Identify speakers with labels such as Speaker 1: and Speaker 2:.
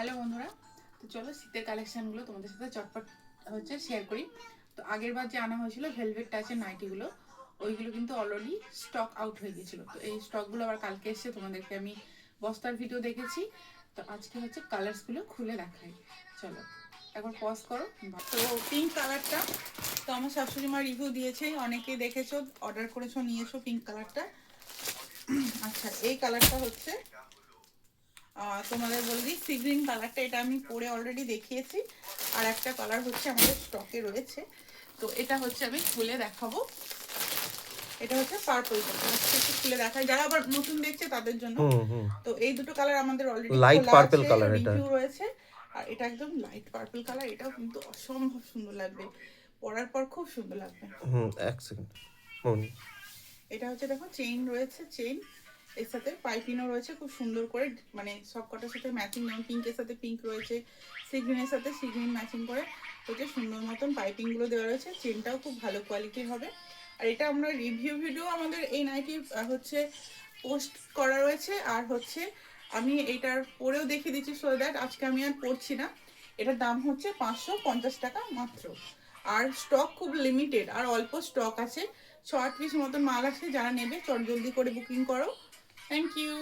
Speaker 1: Hello বন্ধুরা, তো চলো শীতের কালেকশনগুলো তোমাদের সাথে চটপট শেয়ার করি। তো আগের বার যে আনা হয়েছিল ভেলভেট টাচের নাইটিগুলো, ওইগুলো কিন্তু অলরেডি স্টক আউট হয়ে গেছিল। তো এই স্টকগুলো আবার কালকে এসে তোমাদেরকে আমি বস্তার ভিডিও দেখেছি। তো আজকে কালার্সগুলো খুলে দেখাই। চলো একবার পজ করো। তো পিঙ্ক কালারটা তো আমার শাশুড়ি মা রিভিউ দিয়েছে, অনেকে দেখেছো, অর্ডার করেছো, নিয়েছো পিঙ্ক কালারটা। আচ্ছা, এই কালারটা তোমাদের বলি সি গ্রিন কালারটা, এটা আমি পরে অলরেডি দেখিয়েছি। আর একটা কালার আমাদের স্টকে রয়েছে, তো এটা আমি খুলে দেখাবো। এটা পার্পল কালার, একটু খুলে দেখাই যারা আবার নতুন দেখছে তাদের জন্য। তো এই দুটো কালার আমাদের অলরেডি
Speaker 2: লাইট পার্পল কালার, এটা
Speaker 1: রিভিউ রয়েছে। আর এটা একদম লাইট পার্পল কালার, এটাও কিন্তু অসম্ভব সুন্দর লাগবে, পরার পর খুব সুন্দর লাগবে।
Speaker 2: এক সেকেন্ড।
Speaker 1: এটা দেখো চেইন রয়েছে, চেইন এর সাথে পাইপিংও রয়েছে খুব সুন্দর করে, মানে সব কটার সাথে ম্যাচিং, যেমন পিঙ্কের সাথে পিঙ্ক রয়েছে, সি গ্রিনের সাথে সি গ্রিন ম্যাচিং করে সুন্দর মতন পাইপিংগুলো দেওয়া রয়েছে। চেনটাও খুব ভালো কোয়ালিটির হবে। আর এটা আমরা রিভিউ ভিডিও আমাদের এই নাইটি পোস্ট করা রয়েছে। আর আমি এটার পরেও দেখিয়ে দিচ্ছি, সো দ্যাট আজকে আমি আর পড়ছি না। এটার দাম 550 টাকা মাত্র। আর স্টক খুব লিমিটেড, আর অল্প স্টক আছে, 6-8 পিস মতন মাল আছে। যারা নেবে চট জলদি করে বুকিং করো। Thank you.